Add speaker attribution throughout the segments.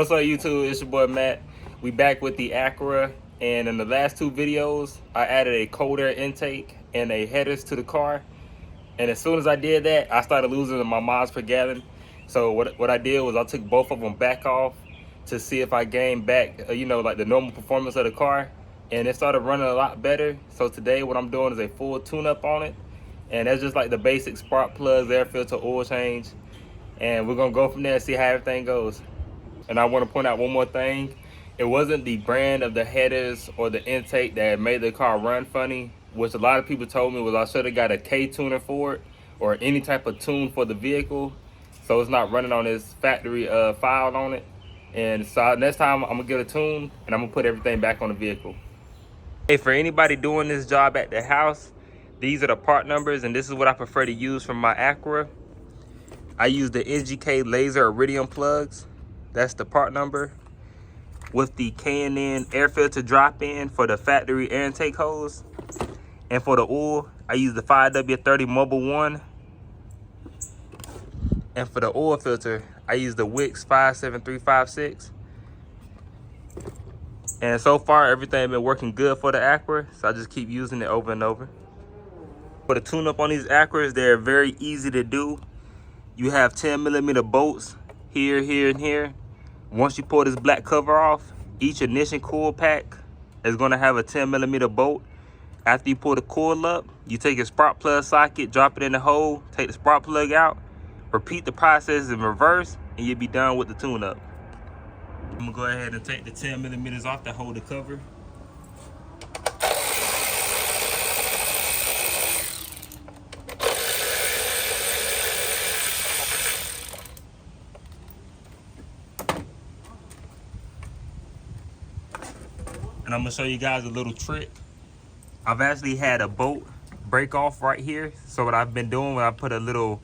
Speaker 1: What's up YouTube, it's your boy Matt. We back with the Acura, and in the last two videos I added a cold air intake and a headers to the car, and as soon as I did that I started losing my miles per gallon. So what I did was I took both of them back off to see if I gained back like the normal performance of the car, and it started running a lot better. So today what I'm doing is a full tune-up on it, and that's just like the basic spark plugs, air filter, oil change, and we're gonna go from there and see how everything goes. And I want to point out one more thing. It wasn't the brand of the headers or the intake that made the car run funny, which a lot of people told me was I should have got a K tuner for it or any type of tune for the vehicle, so it's not running on this factory file on it. And so next time I'm gonna get a tune and I'm gonna put everything back on the vehicle. Hey, for anybody doing this job at the house, these are the part numbers, and this is what I prefer to use from my Acura. I use the NGK laser iridium plugs. That's the part number, with the K&N air filter drop-in for the factory air intake hose. And for the oil, I use the 5W30 Mobile 1. And for the oil filter, I use the Wix 57356. And so far, everything been working good for the Acura, so I just keep using it over and over. For the tune-up on these Acuras, they're very easy to do. You have 10mm bolts here, here, and here. Once you pull this black cover off, each ignition coil pack is going to have a 10mm bolt. After you pull the coil up, you take your spark plug socket, drop it in the hole, take the spark plug out, repeat the process in reverse, and you'll be done with the tune-up. I'm going to go ahead and take the 10mm off to hold the cover. And I'm gonna show you guys a little trick. I've actually had a bolt break off right here. So what I've been doing, when I put a little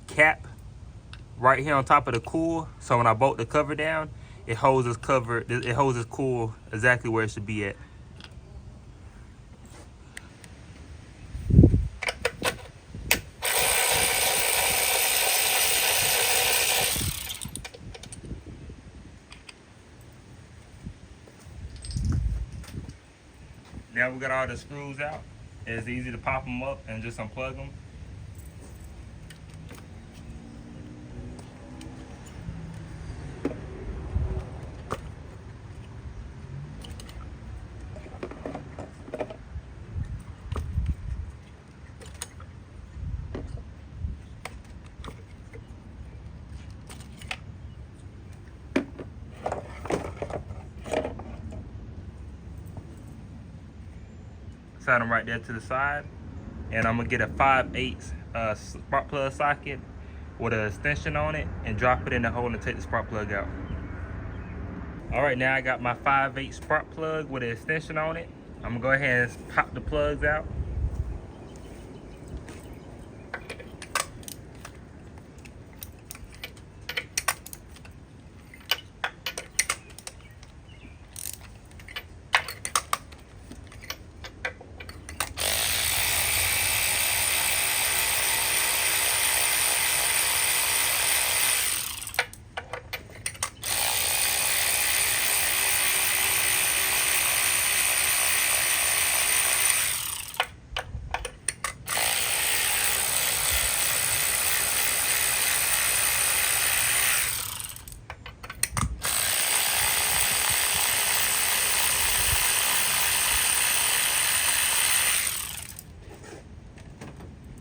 Speaker 1: cap right here on top of the coil, so when I bolt the cover down, it holds this coil exactly where it should be at. Now we got all the screws out. It's easy to pop them up and just unplug them. Set them right there to the side, and I'm gonna get a 5/8 spark plug socket with an extension on it and drop it in the hole and take the spark plug out. All right, now I got my 5/8 spark plug with an extension on it. I'm gonna go ahead and pop the plugs out.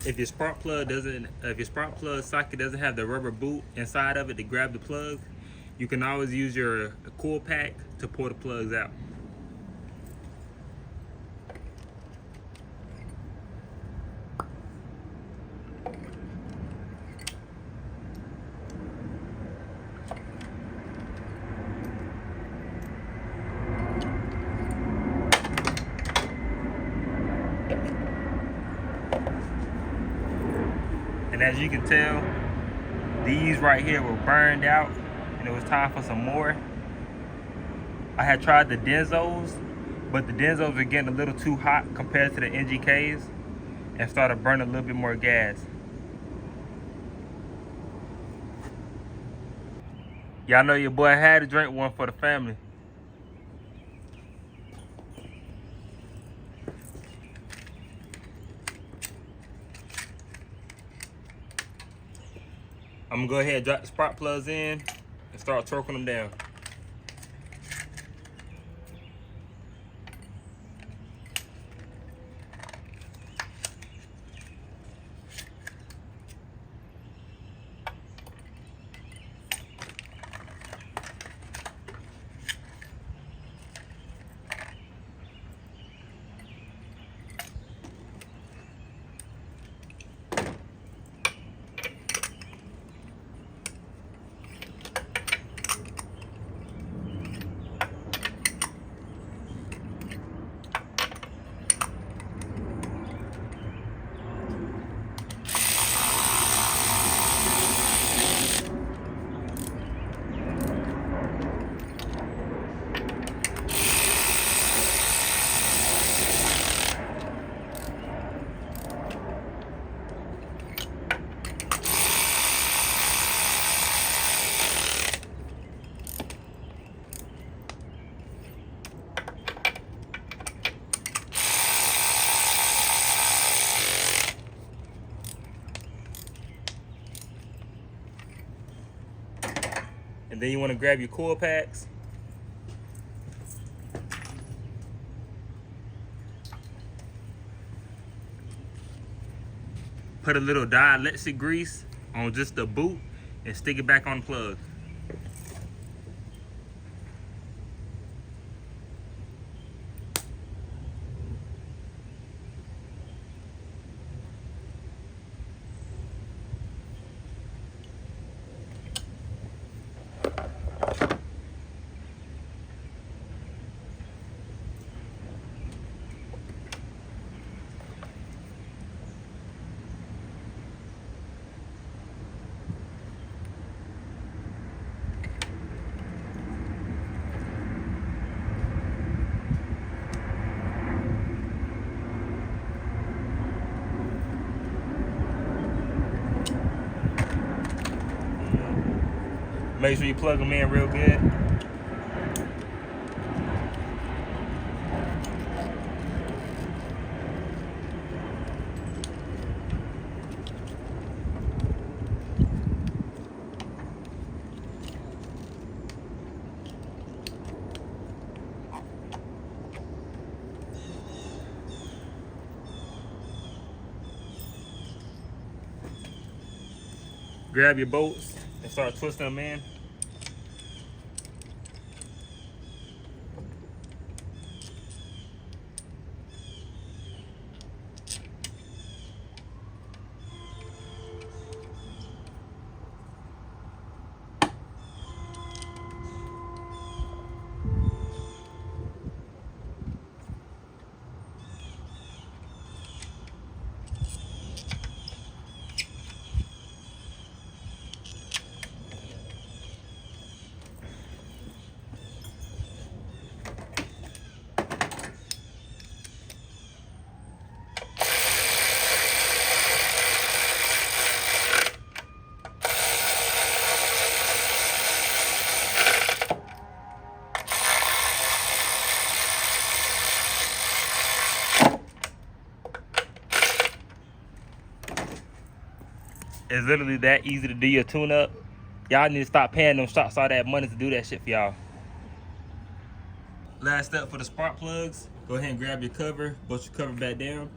Speaker 1: If your spark plug socket doesn't have the rubber boot inside of it to grab the plug, you can always use your coil pack to pull the plugs out. And as you can tell, these right here were burned out and it was time for some more. I had tried the Denzos, but the Denzos were getting a little too hot compared to the NGKs and started burning a little bit more gas. Y'all know your boy had to drink one for the family. I'm gonna go ahead and drop the spark plugs in and start torquing them down. And then you want to grab your coil packs. Put a little dielectric grease on just the boot and stick it back on the plug. Make sure you plug them in real good. Grab your bolts and start twisting them in. It's literally that easy to do your tune-up. Y'all need to stop paying them shops all that money to do that shit for y'all. Last step for the spark plugs. Go ahead and grab your cover, bust your cover back down.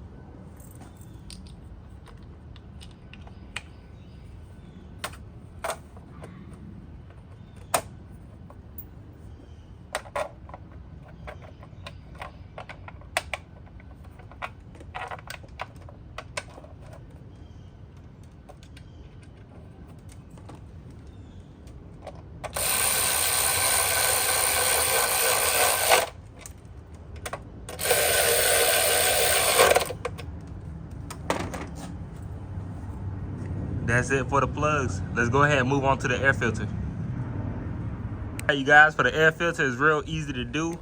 Speaker 1: That's it for the plugs. Let's go ahead and move on to the air filter. All right, you guys, for the air filter, it's real easy to do.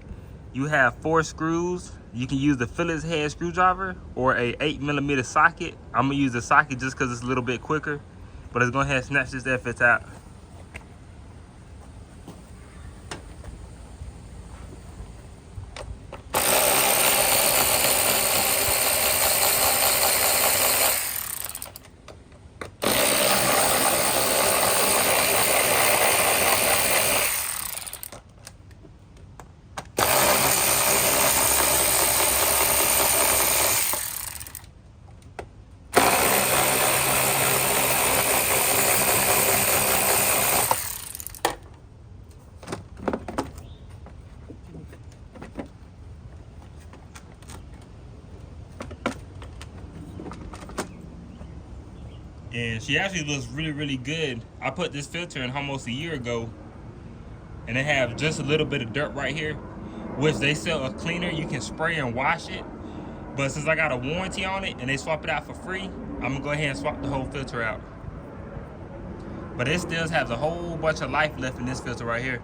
Speaker 1: You have 4 screws. You can use the Phillips head screwdriver or a 8mm socket. I'm gonna use the socket just because it's a little bit quicker. But let's go ahead and snatch this air filter out. And she actually looks really, really good. I put this filter in almost a year ago, and they have just a little bit of dirt right here, which they sell a cleaner. You can spray and wash it. But since I got a warranty on it and they swap it out for free, I'm gonna go ahead and swap the whole filter out. But it still has a whole bunch of life left in this filter right here.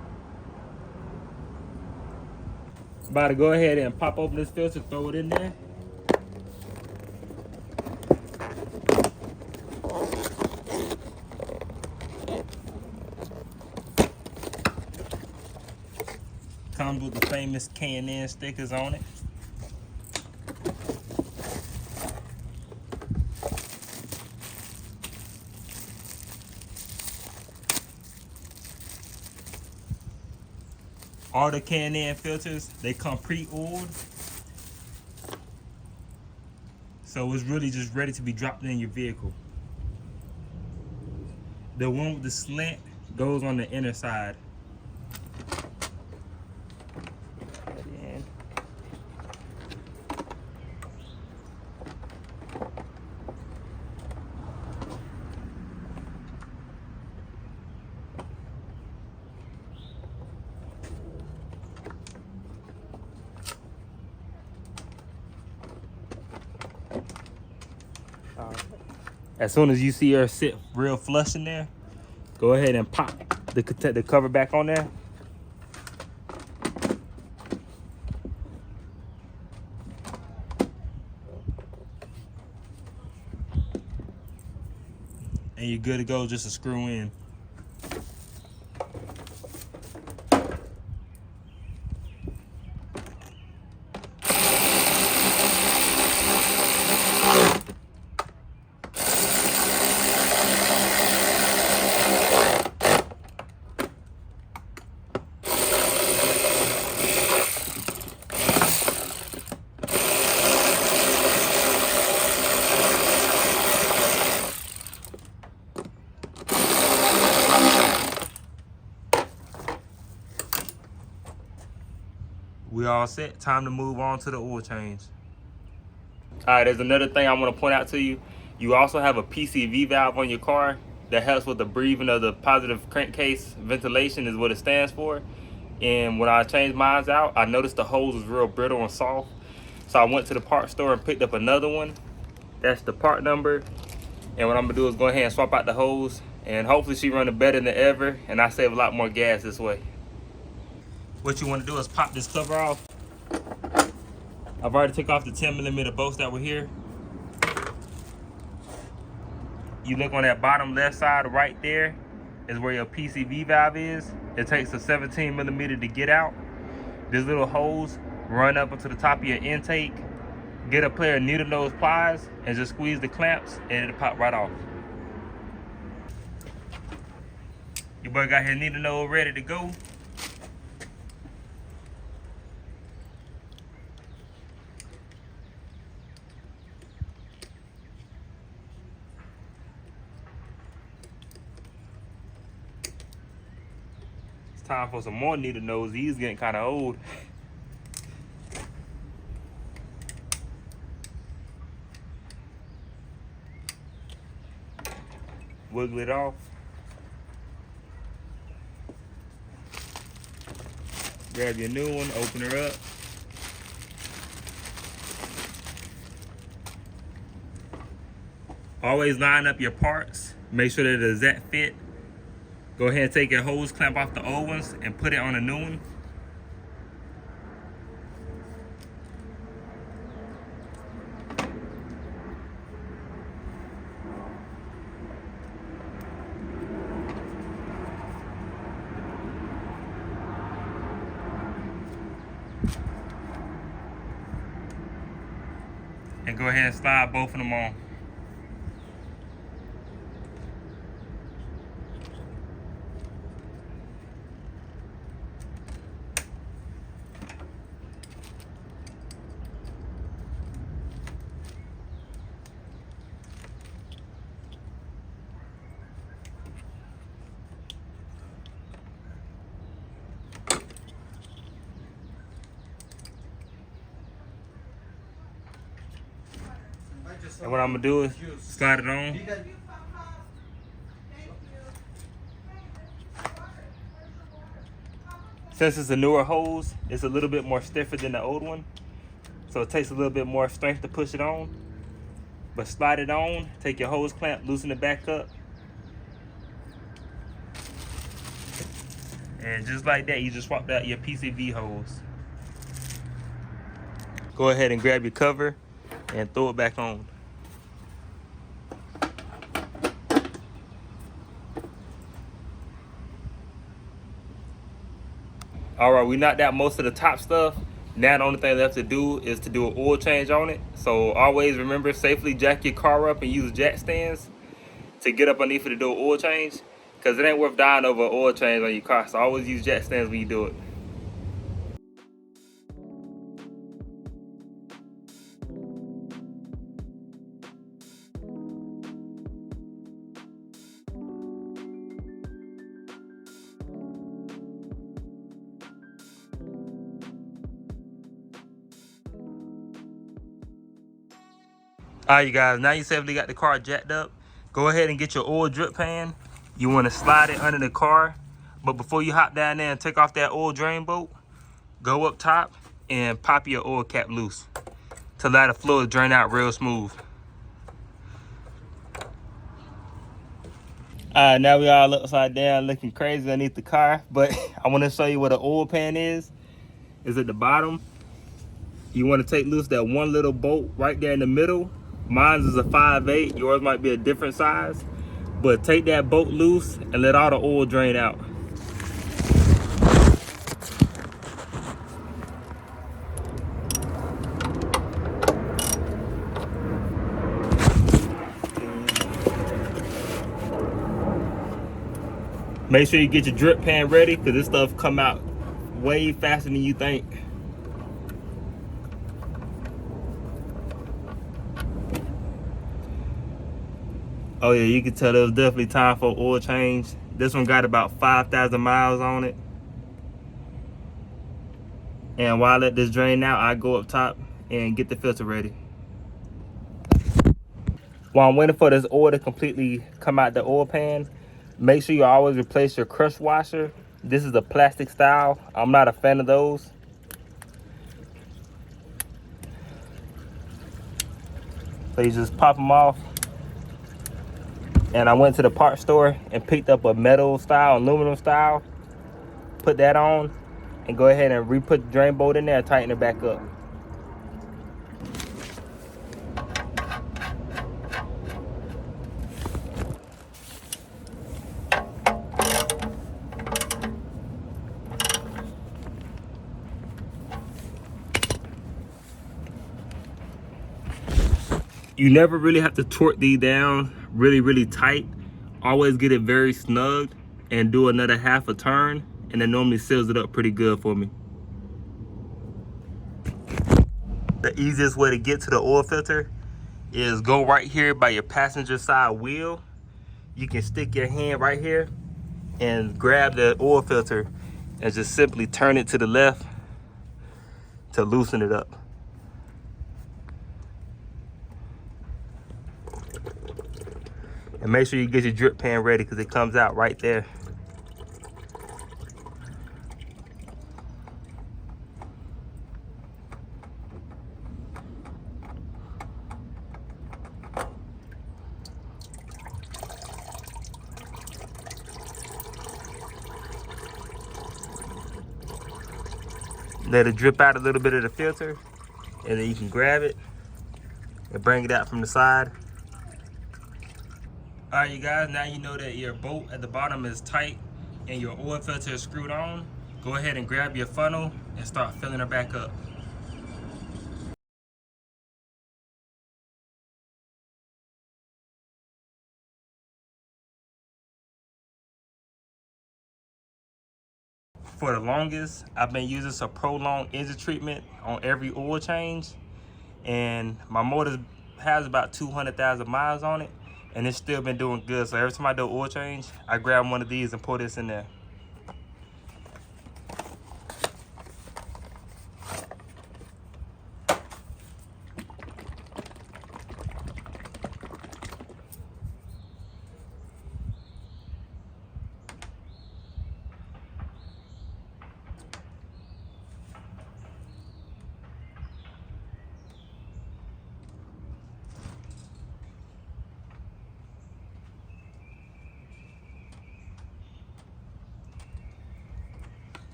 Speaker 1: About to go ahead and pop open this filter, throw it in there. Comes with the famous K&N stickers on it. All the K&N filters, they come pre-oiled. So it's really just ready to be dropped in your vehicle. The one with the slant goes on the inner side. As soon as you see her sit real flush in there, go ahead and pop the cover back on there. And you're good to go just to screw in. We all set. Time to move on to the oil change. All right, there's another thing I want to point out to you. You also have a PCV valve on your car that helps with the breathing of the positive crankcase ventilation is what it stands for. And when I changed mine out, I noticed the hose was real brittle and soft. So I went to the parts store and picked up another one. That's the part number. And what I'm gonna do is go ahead and swap out the hose, and hopefully she running better than ever, and I save a lot more gas this way. What you want to do is pop this cover off. I've already took off the 10mm bolts that were here. You look on that bottom left side right there is where your PCV valve is. It takes a 17mm to get out. This little hose run up into the top of your intake. Get a pair of needle nose pliers and just squeeze the clamps and it'll pop right off. Your boy got his needle nose ready to go. Time for some more needle nose. These getting kind of old. Wiggle it off. Grab your new one, open her up. Always line up your parts. Make sure that the exact fit. Go ahead and take your hose clamp off the old ones and put it on a new one. And go ahead and slide both of them on. And what I'm gonna do is slide it on. Since it's a newer hose, it's a little bit more stiffer than the old one. So it takes a little bit more strength to push it on. But slide it on, take your hose clamp, loosen it back up. And just like that, you just swapped out your PCV hose. Go ahead and grab your cover and throw it back on. All right, we knocked out most of the top stuff. Now the only thing left to do is to do an oil change on it. So always remember, safely jack your car up and use jack stands to get up underneath it to do an oil change, because it ain't worth dying over an oil change on your car. So always use jack stands when you do it. All right, you guys, now you safely got the car jacked up. Go ahead and get your oil drip pan. You want to slide it under the car, but before you hop down there and take off that oil drain bolt, go up top and pop your oil cap loose to let the fluid drain out real smooth. All right, now we all upside down looking crazy underneath the car, but I want to show you what an oil pan is at the bottom. You want to take loose that one little bolt right there in the middle. Mine is a 5/8, yours might be a different size, but take that bolt loose and let all the oil drain out. Make sure you get your drip pan ready, because this stuff come out way faster than you think. Oh yeah, you can tell it was definitely time for oil change. This one got about 5,000 miles on it. And while I let this drain out, I go up top and get the filter ready. While I'm waiting for this oil to completely come out the oil pan, make sure you always replace your crush washer. This is a plastic style. I'm not a fan of those. So you just pop them off. And I went to the parts store and picked up a metal style, aluminum style. Put that on and go ahead and re-put the drain bolt in there and tighten it back up. You never really have to torque these down really tight. Always get it very snug and do another half a turn, and it normally seals it up pretty good for me. The easiest way to get to the oil filter is go right here by your passenger side wheel. You can stick your hand right here and grab the oil filter and just simply turn it to the left to loosen it up. And make sure you get your drip pan ready, because it comes out right there. Let it drip out a little bit of the filter, and then you can grab it and bring it out from the side. All right, you guys, now you know that your bolt at the bottom is tight and your oil filter is screwed on. Go ahead and grab your funnel and start filling her back up. For the longest, I've been using some prolonged engine treatment on every oil change, and my motor has about 200,000 miles on it, and it's still been doing good. So every time I do oil change, I grab one of these and pour this in there.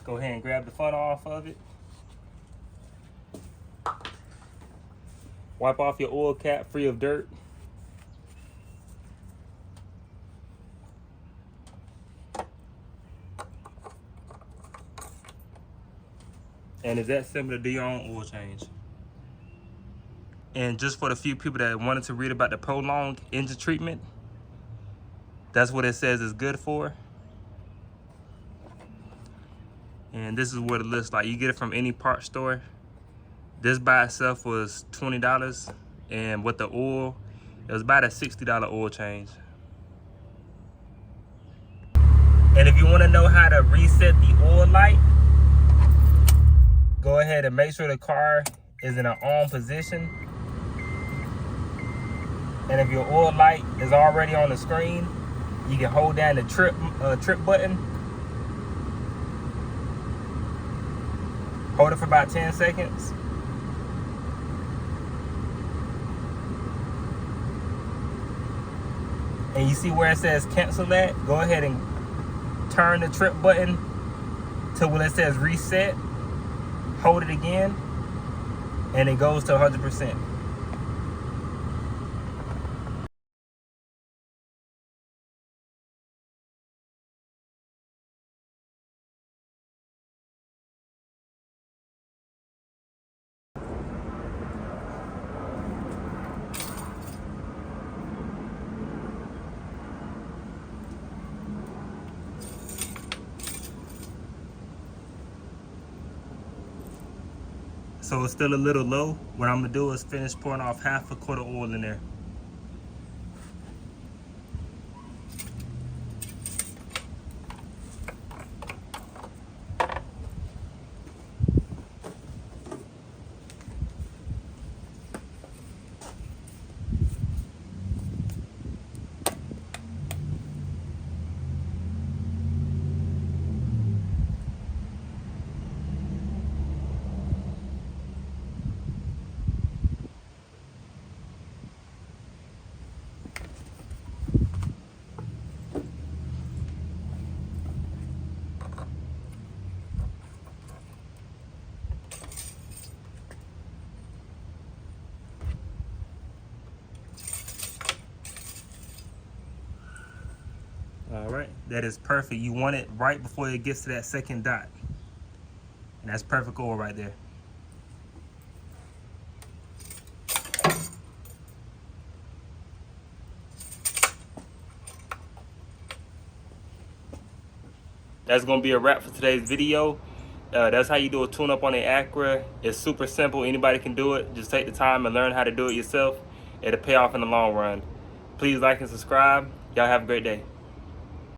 Speaker 1: Go ahead and grab the funnel off of it. Wipe off your oil cap free of dirt. And it's that simple to do your own oil change. And just for the few people that wanted to read about the prolonged engine treatment, that's what it says it's good for. And this is what it looks like. You get it from any parts store. This by itself was $20, and with the oil, it was about a $60 oil change. And if you want to know how to reset the oil light, go ahead and make sure the car is in an on position. And if your oil light is already on the screen, you can hold down the trip button. Hold it for about 10 seconds. And you see where it says cancel that? Go ahead and turn the trip button to when it says reset. Hold it again, and it goes to 100%. So it's still a little low. What I'm gonna do is finish pouring off half a quart of oil in there. All right, that is perfect. You want it right before it gets to that second dot. And that's perfect oil right there. That's gonna be a wrap for today's video. That's how you do a tune-up on the Acura. It's super simple. Anybody can do it. Just take the time and learn how to do it yourself. It'll pay off in the long run. Please like and subscribe. Y'all have a great day.